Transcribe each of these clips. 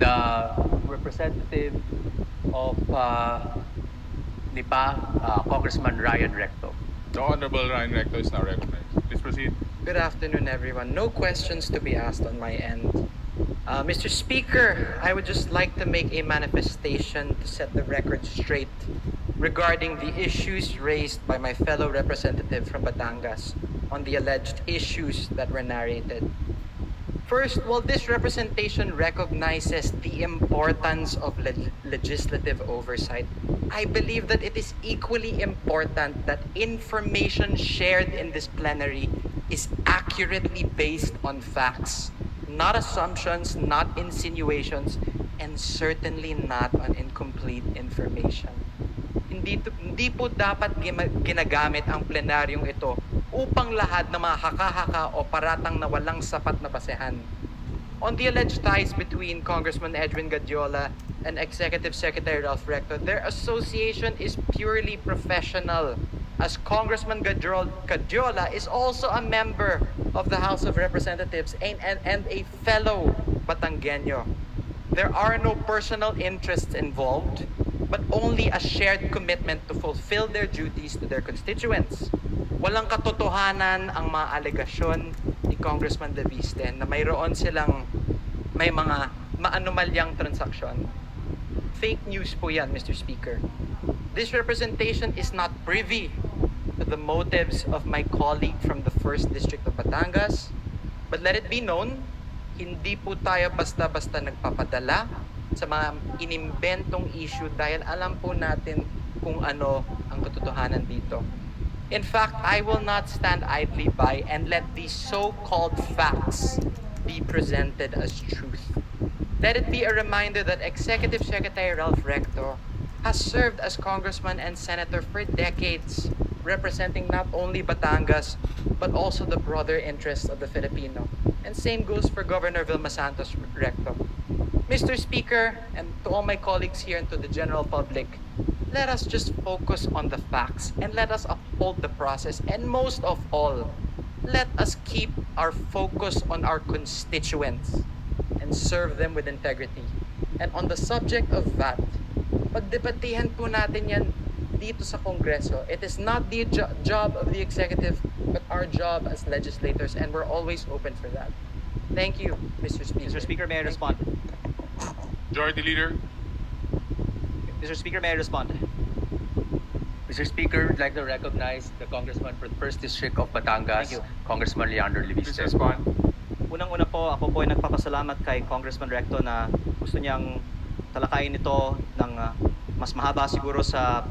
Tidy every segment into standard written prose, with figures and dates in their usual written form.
the representative of Lipa, Congressman Ryan Recto. The Honorable Ryan Recto is now recognized. Please proceed. Good afternoon, everyone. No questions to be asked on my end. Mr. Speaker, I would just like to make a manifestation to set the record straight regarding the issues raised by my fellow representative from Batangas on the alleged issues that were narrated. First, while this representation recognizes the importance of legislative oversight, I believe that it is equally important that information shared in this plenary is accurately based on facts, not assumptions, not insinuations, and certainly not on incomplete information. Hindi po dapat ginagamit ang plenaryong ito upang lahat na mga haka-haka o paratang na walang sapat na basehan. On the alleged ties between Congressman Edwin Gadiola and Executive Secretary Ralph Recto, their association is purely professional, as Congressman Gadiola is also a member of the House of Representatives and a fellow Batangueño. There are no personal interests involved, but only a shared commitment to fulfill their duties to their constituents. Walang katotohanan ang mga alegasyon ni Congressman De Viste na mayroon silang may mga maanomalyang transaksyon. Fake news po yan, Mr. Speaker. This representation is not privy to the motives of my colleague from the 1st District of Batangas, but let it be known, hindi po tayo basta-basta nagpapadala sa mga inimbentong issue dahil alam po natin kung ano ang katotohanan dito. In fact, I will not stand idly by and let these so-called facts be presented as truth. Let it be a reminder that Executive Secretary Ralph Recto has served as congressman and senator for decades, representing not only Batangas, but also the broader interests of the Filipino. And same goes for Governor Vilma Santos Recto. Mr. Speaker, and to all my colleagues here and to the general public, let us just focus on the facts and let us uphold the process. And most of all, let us keep our focus on our constituents and serve them with integrity. And on the subject of VAT, pagdebatehan po natin yan dito sa Kongreso. It is not the job of the executive, but our job as legislators, and we're always open for that. Thank you, Mr. Speaker. Mr. Speaker, may I respond? Majority Leader. Mr. Speaker, may I respond? Mr. Speaker, I'd like to recognize the Congressman for the 1st District of Batangas, Thank you. Congressman Leandro Please Leviste. respond. Unang-una po, ako po ay nagpapasalamat kay Congressman Recto na gusto niyang talakayin ito ng mas mahaba siguro sa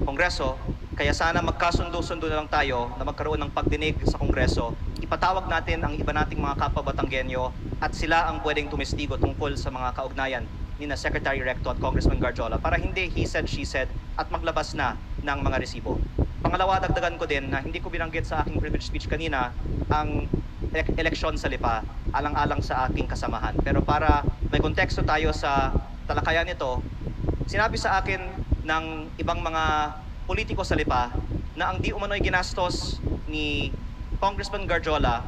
Kongreso. Kaya sana magkasundo-sundo na lang tayo na magkaroon ng pagdinig sa Kongreso. Ipatawag natin ang iba nating mga kapwa Batanggenyo at sila ang pwedeng tumestigo tungkol sa mga kaugnayan ni na Secretary Recto at Congressman Garjola para hindi he said, she said at maglabas na ng mga resibo. Pangalawa, dagdagan ko din na hindi ko binanggit sa aking privilege speech kanina ang eleksyon sa Lipa alang-alang sa aking kasamahan. Pero para may konteksto tayo sa talakayan nito, sinabi sa akin ng ibang mga politiko sa Lipa na ang di umano'y ginastos ni Congressman Garjola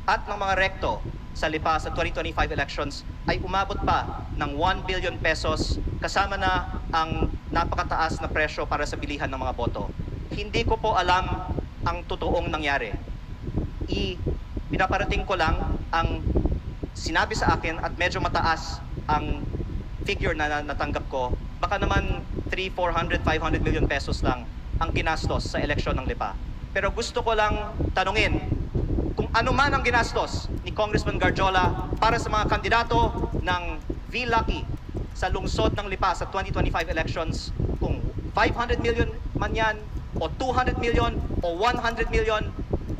at ng mga Recto sa Lipa sa 2025 elections ay umabot pa ng 1 billion pesos kasama na ang napakataas na presyo para sa bilihan ng mga boto. Hindi ko po alam ang totoong nangyari. Pinaparating ko lang ang sinabi sa akin at medyo mataas ang figure na natanggap ko. Baka naman 300, 400, 500 million pesos lang ang ginastos sa eleksyon ng Lipa. Pero gusto ko lang tanungin kung ano man ang ginastos ni Congressman Garjola para sa mga kandidato ng V-Lucky sa lungsod ng Lipa sa 2025 elections, kung 500 million man yan, o 200 million, o 100 million,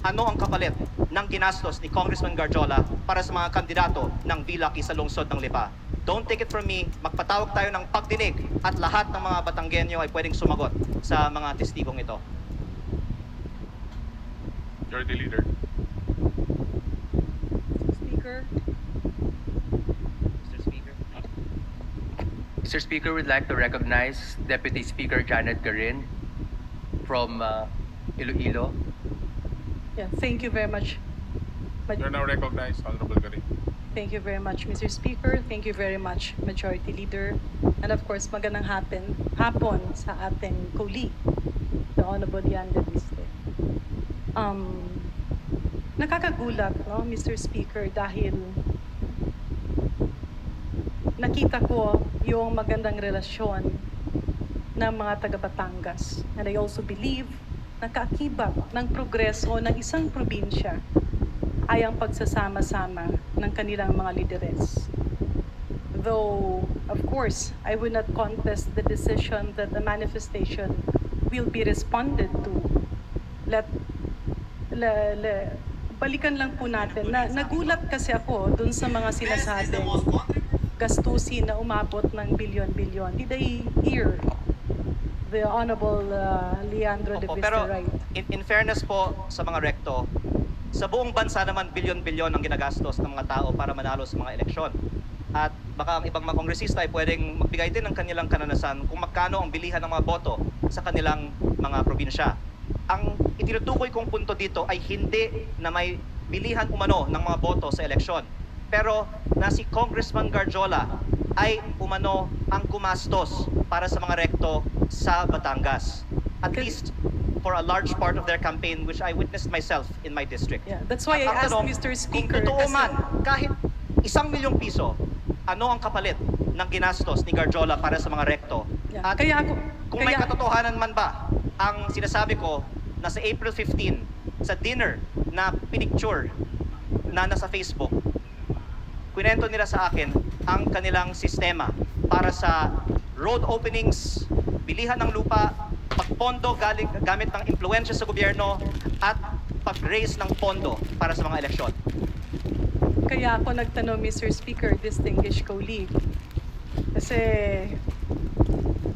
ano ang kapalit ng ginastos ni Congressman Garjola para sa mga kandidato ng V-Lucky sa lungsod ng Lipa? Don't take it from me, magpatawag tayo ng pagdinig at lahat ng mga Batanggenyo ay pwedeng sumagot sa mga testigong ito. Majority Leader. Speaker. Mr. Speaker. Mr. Speaker, we'd like to recognize Deputy Speaker Janet Garin from Iloilo. Yeah, thank you very much. You're now recognized, Honorable Garin. Thank you very much, Mr. Speaker. Thank you very much, Majority Leader. And of course, magandang hapon sa ating colleague, the Honorable Yan de Viste. Nakakagulat, no, Mr. Speaker, dahil nakita ko yung magandang relasyon ng mga taga Batangas. And I also believe na kaakibat ng progreso ng isang probinsya ay ang pagsasama-sama ng kanilang mga lideres. Though, of course, I would not contest the decision that the manifestation will be responded to. Balikan lang po natin na nagulat kasi ako dun sa mga sinasabing gastusin na umabot ng bilyon-bilyon. Did I hear the Honorable Leandro de Opo, Vista pero right? in fairness po sa mga rekto, sa buong bansa naman bilyon-bilyon ang ginagastos ng mga tao para manalo sa mga eleksyon. At baka ang ibang mga kongresista ay pwedeng magbigay din ng kanilang kananasan kung magkano ang bilihan ng mga boto sa kanilang mga probinsya. Ang itinutukoy kong punto dito ay hindi na may bilihan umano ng mga boto sa eleksyon. Pero na si Congressman Garjola ay umano ang gumastos para sa mga rekto sa Batangas. At least for a large part of their campaign, which I witnessed myself in my district. Yeah, that's why I Ang asked tanong, Mr. Speaker. Kung totoo kasi- man, kahit 1,000,000 piso, ano ang kapalit ng ginastos ni Garjola para sa mga rekto? Yeah, At kaya ako, kung may katotohanan man ba, ang sinasabi ko na sa April 15, sa dinner na pinicture na nasa Facebook, kwento nila sa akin ang kanilang sistema para sa road openings, bilihan ng lupa, pagpondo gamit ng impluensya sa gobyerno, at pag-raise ng pondo para sa mga eleksyon. Kaya ako nagtanong, Mr. Speaker, distinguished colleague. Kasi,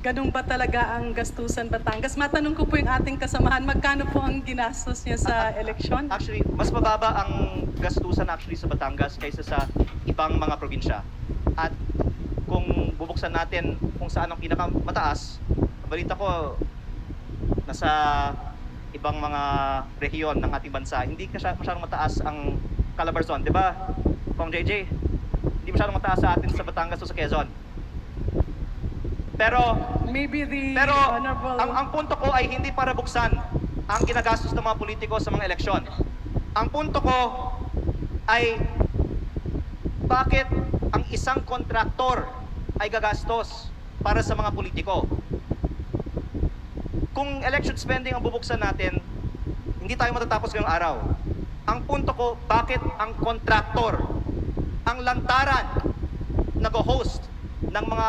ganun ba talaga ang gastusan Batangas? Matanong ko po yung ating kasamahan, magkano po ang ginastos niya sa eleksyon? Actually, mas mababa ang gastusan actually sa Batangas kaysa sa ibang mga probinsya. At kung bubuksan natin kung saan ang pinakamataas, balita ko nasa ibang mga rehiyon ng ating bansa, hindi masyadong mataas ang Calabarzon, di ba? Kong JJ, hindi masyadong mataas sa atin sa Batangas o sa Quezon. Pero Maybe the Pero Honorable... ang punto ko ay hindi para buksan ang ginagastos ng mga politiko sa mga eleksyon. Ang punto ko ay bakit ang isang kontraktor ay gagastos para sa mga politiko. Kung election spending ang bubuksan natin, hindi tayo matatapos ngayong araw. Ang punto ko, bakit ang kontraktor, ang lantaran, nag-host ng mga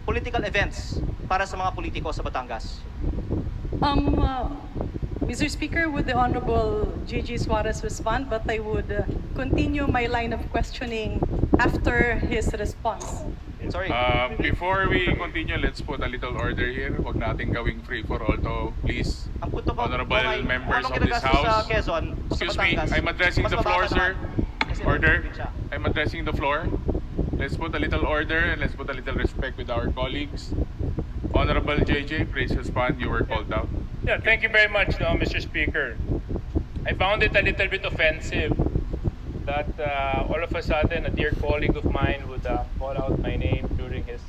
political events para sa mga politiko sa Batangas? Mr. Speaker, would the Honorable J.J. Suarez respond? But I would continue my line of questioning after his response. Sorry. Before we continue, let's put a little order here. Huwag nating gawing free for all to, please. Ang punto ko, Honorable kung ay- members kung of anong this ginagastos sa House. Quezon, o sa Excuse me, Batangas, I'm addressing mas the floor, mababa sir. naman kasi Order. ng probinsya. I'm addressing the floor. Let's put a little order and let's put a little respect with our colleagues. Honorable JJ, please respond. You were called out. Yeah, thank you very much, no, Mr. Speaker. I found it a little bit offensive that all of a sudden a dear colleague of mine would call out my name during his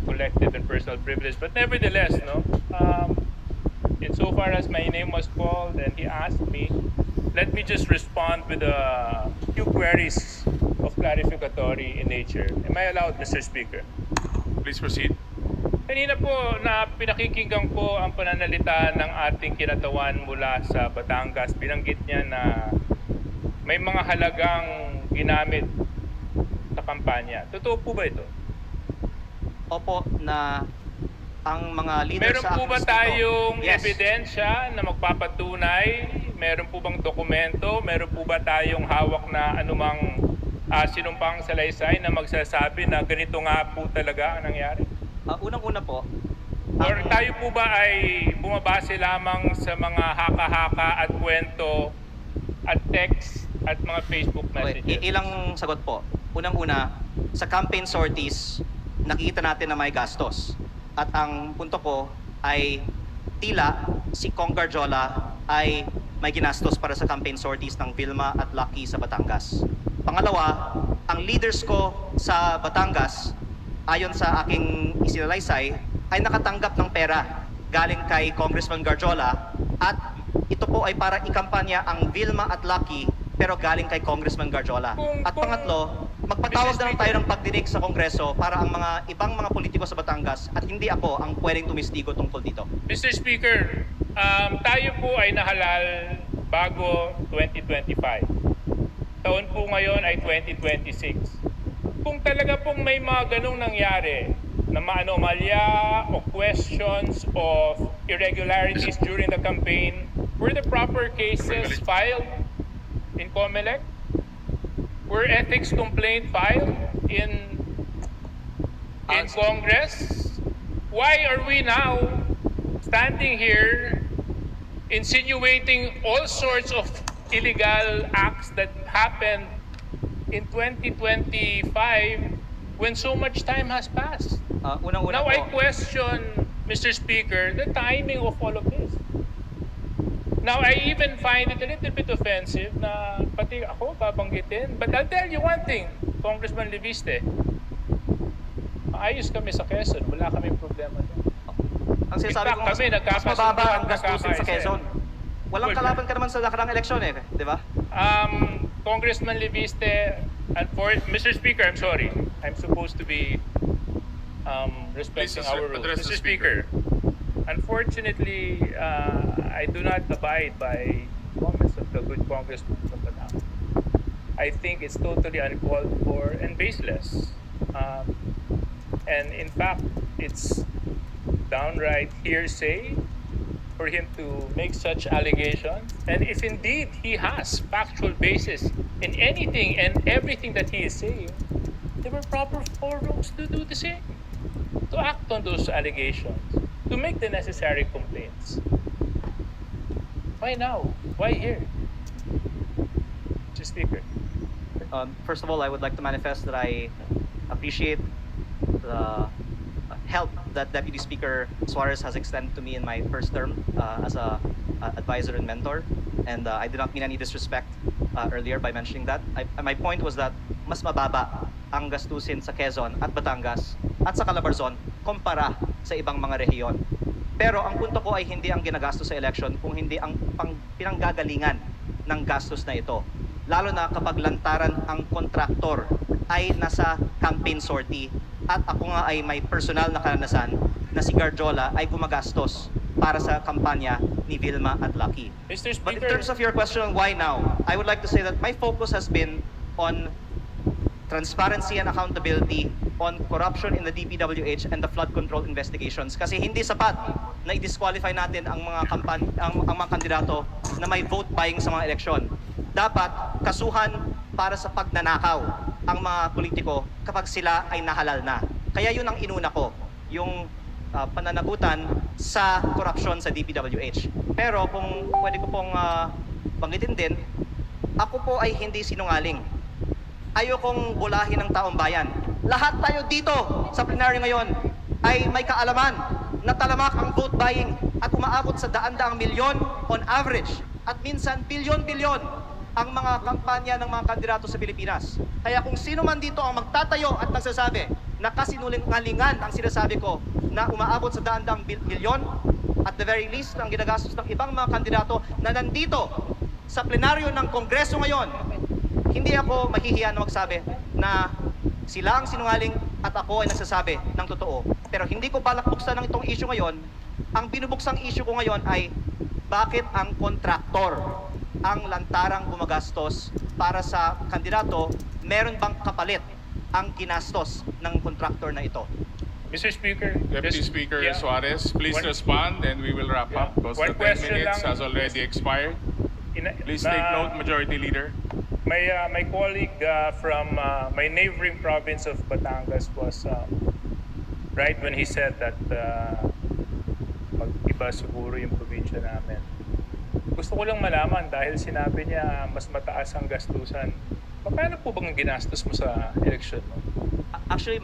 collective and personal privilege. But nevertheless, no, insofar as my name was called and he asked me, let me just respond with a few queries of clarificatory in nature. Am I allowed, Mr. Speaker? Please proceed. Kanina po na pinakikinggan ko ang pananalita ng ating kinatawan mula sa Batangas. Binanggit niya na may mga halagang ginamit sa kampanya. Totoo po ba ito? Opo, na ang mga leaders Meron sa po ba aking tayong distrito- Yes. ebidensya na magpapatunay? Meron po bang dokumento? Meron po ba tayong hawak na anumang sinumpang salaysay na magsasabi na ganito nga po talaga ang nangyari? Unang-una po, Or ang- tayo po ba ay bumabase lamang sa mga haka-haka at kwento at text at mga Facebook okay, messages? ilang sagot po. Unang-una, sa campaign sorties, nakikita natin na may gastos. At ang punto ko ay tila si Kong Garjola ay may ginastos para sa campaign sorties ng Vilma at Lucky sa Batangas. Pangalawa, ang leaders ko sa Batangas, ayon sa aking isinalaysay, ay nakatanggap ng pera galing kay Congressman Garjola at ito po ay para ikampanya ang Vilma at Lucky pero galing kay Congressman Garjola. At pangatlo, magpatawag na lang tayo ng pagdinig sa Kongreso para ang mga ibang mga politiko sa Batangas at hindi ako ang pwedeng tumistigo tungkol dito. Mr. Speaker, tayo po ay nahalal bago 2025. Taon po ngayon ay 2026. Kung talaga pong may mga ganong nangyari na maanomalya o questions of irregularities during the campaign, were the proper cases filed in COMELEC? Were ethics complaint filed in Congress? Why are we now standing here insinuating all sorts of illegal acts that happened in 2025 when so much time has passed? Unang-una Now I po, question, Mr. Speaker, the timing of all of this. Now I even find it a little bit offensive na pati ako babanggitin. But I'll tell you one thing, Congressman Leviste, maayos kami sa Quezon, wala kaming problema doon. ang sinasabi In fact, ko kami, mas nagkakasundo mababa at ang gastusin sa nagkakaisa. Quezon. Walang Well, kalaban ka naman sa nakarang eleksyon eh, di ba? Congressman Leviste, and for Mr. Speaker, I'm sorry, I'm supposed to be respecting Please, our rules. address the Mr. Speaker, unfortunately, I do not abide by comments of the good congressman from Batangas. I think it's totally uncalled for and baseless. And in fact, it's downright hearsay for him to make such allegations. And if indeed he has factual basis in anything and everything that he is saying, there were proper forums to do the same, to act on those allegations, to make the necessary complaints. Why now? Why here? Mr. Speaker. First of all, I would like to manifest that I appreciate the help that Deputy Speaker Suarez has extended to me in my first term as a advisor and mentor. And I did not mean any disrespect earlier by mentioning that. My point was that mas mababa ang gastusin sa Quezon at Batangas at sa Calabarzon kumpara sa ibang mga rehiyon. Pero ang punto ko ay hindi ang ginagastos sa election kung hindi ang pinanggagalingan ng gastos na ito. Lalo na kapag lantaran ang kontraktor ay nasa campaign sortie at ako nga ay may personal na karanasan na si Garjola ay gumagastos para sa kampanya ni Vilma at Lucky. Mr. But in Speaker, terms of your question on why now, I would like to say that my focus has been on transparency and accountability on corruption in the DPWH and the flood control investigations kasi hindi sapat na i-disqualify natin ang mga ang mga kandidato na may vote buying sa mga eleksyon. Dapat kasuhan para sa pagnanakaw ang mga politiko kapag sila ay nahalal na. Kaya yun ang inuna ko, yung pananagutan sa korupsyon sa DPWH. Pero kung pwede ko pong banggitin din, ako po ay hindi sinungaling. Ayokong bulahin ng taong bayan. Lahat tayo dito sa plenaryo ngayon ay may kaalaman na talamak ang vote buying at umaabot sa daan-daang milyon on average at minsan bilyon-bilyon ang mga kampanya ng mga kandidato sa Pilipinas. Kaya kung sino man dito ang magtatayo at nagsasabi na kasinungalingan ang sinasabi ko na umaabot sa daan-daang milyon, at the very least ang ginagastos ng ibang mga kandidato na nandito sa plenaryo ng Kongreso ngayon, hindi ako mahihiya na magsabi na sila ang sinungaling at ako ay nagsasabi ng totoo. Pero hindi ko balak buksan ng itong issue ngayon. Ang binubuksang issue ko ngayon ay bakit ang kontraktor ang lantarang gumagastos para sa kandidato, meron bang kapalit ang ginastos ng kontraktor na ito? Mr. Speaker, Deputy just- Speaker yeah. Suarez, please One- respond and we will wrap up because One the 10 question minutes lang. has already expired. Please take note, Majority Leader. My colleague from my neighboring province of Batangas was right when he said that mag-iba siguro yung probinsya namin. Gusto ko lang malaman dahil sinabi niya mas mataas ang gastusan. Paano po bang ginastos mo sa election mo? Actually,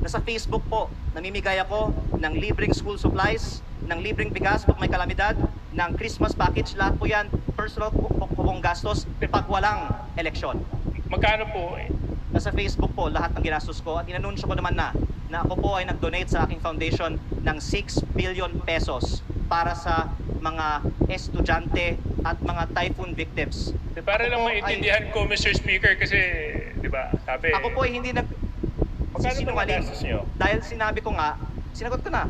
nasa Facebook po, namimigay ako ng libreng school supplies, ng libreng bigas pag may kalamidad, ng Christmas package, lahat po yan, personal po kong gastos pag walang eleksyon. Magkano po? Nasa Facebook po lahat ng ginastos ko at inanunsyo ko naman na ako po ay nag-donate sa aking foundation ng 6 billion pesos para sa mga estudyante at mga typhoon victims. Para Ako lang po ay- maintindihan ko, Mr. Speaker, kasi, di ba, sabi, Ako po ay hindi magkano ba sisinungaling. nagastos nyo? Dahil sinabi ko nga, sinagot ko na,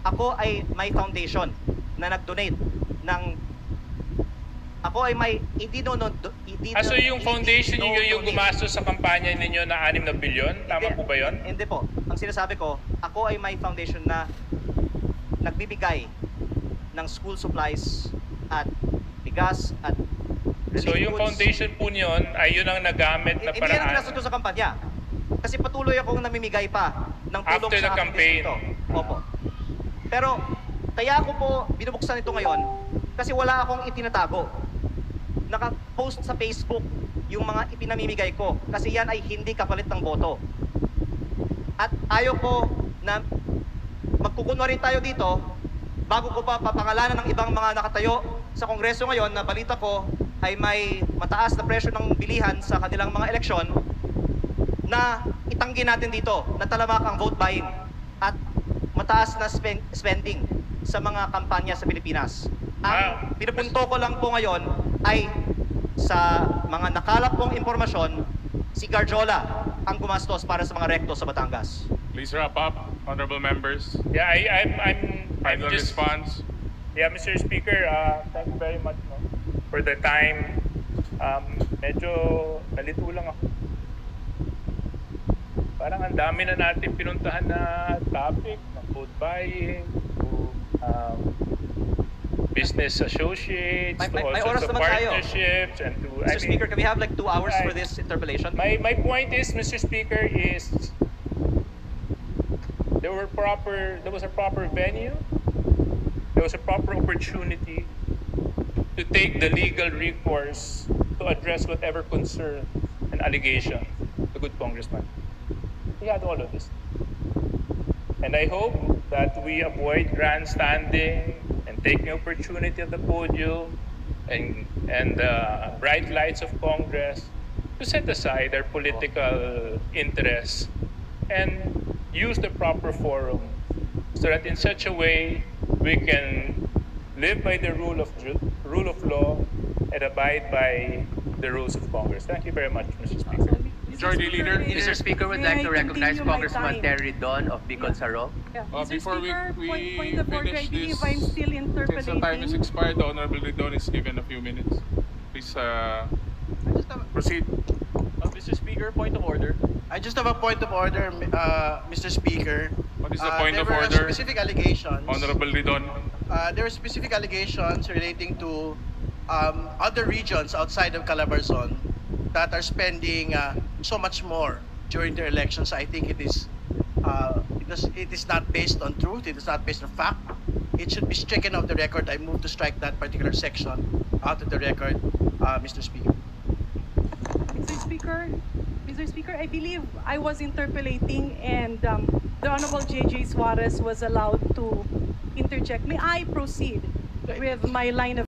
ako ay may foundation na nag-donate ng ako ay may So yung foundation niyo yung gumastos sa kampanya ninyo na 6 na bilyon? Tama po ba yun? Hindi po. Ang sinasabi ko, ako ay may foundation na nagbibigay ng school supplies at bigas at So relief yung goods. foundation po niyon ay yun ang nagamit na Hindi yan ang paraan ginastos ko sa kampanya. Kasi patuloy akong namimigay pa ng tulong after the sa aking campaign. distrito. Opo. Pero kaya ako po binubuksan ito ngayon kasi wala akong itinatago. Naka-post sa Facebook yung mga ipinamimigay ko kasi yan ay hindi kapalit ng boto. At ayaw ko na magkukunwari tayo dito bago ko pa papangalanan ng ibang mga nakatayo sa Kongreso ngayon na balita ko ay may mataas na presyo ng bilihan sa kanilang mga eleksyon na itanggi natin dito na talamak ang vote buying at mataas na spending sa mga kampanya sa Pilipinas. Ang pinupunto ko lang po ngayon ay sa mga nakalap kong impormasyon, si Garjola ang gumastos para sa mga rekto sa Batangas. Please wrap up, honorable members. Yeah, I'm Final just, response. yeah, Mr. Speaker, thank you very much for the time. Medyo nalito lang ako. Parang ang dami na natin pinuntahan na topic, ng food buying, to business associates, to May also oras to naman tayo. partnerships, and to, Mr. Speaker, can we have like 2 hours for Right. this interpellation? My point is, Mr. Speaker, is there was a proper venue, there was a proper opportunity to take the legal recourse to address whatever concern and allegation the good congressman. We had all of this. And I hope that we avoid grandstanding and taking opportunity of the podium and the bright lights of Congress to set aside our political interests and use the proper forum so that in such a way we can live by the rule of law and abide by the rules of Congress. Thank you very much, Mr. Speaker. Majority Leader. Mr. Speaker would may like I to recognize continue my Congressman time? Terry Don of Bicol Saro. Yeah. Before Mr. we Speaker, point of order, I finish believe this, I'm still since the time is interpolating. expired, the honorable Ridon is given a few minutes. Please proceed. Mr. Speaker, point of order. I just have a point of order, Mr. Speaker. What is the point there of were order? Specific allegations. Honorable Ridon. There were specific allegations relating to other regions outside of Calabarzon that are spending so much more during their elections. I think it is because it is not based on truth. It is not based on fact. It should be stricken off the record. I move to strike that particular section out of the record, Mr. Speaker. Mr. Speaker, I believe I was interpolating and the Honorable J.J. Suarez was allowed to interject. May I proceed with my line of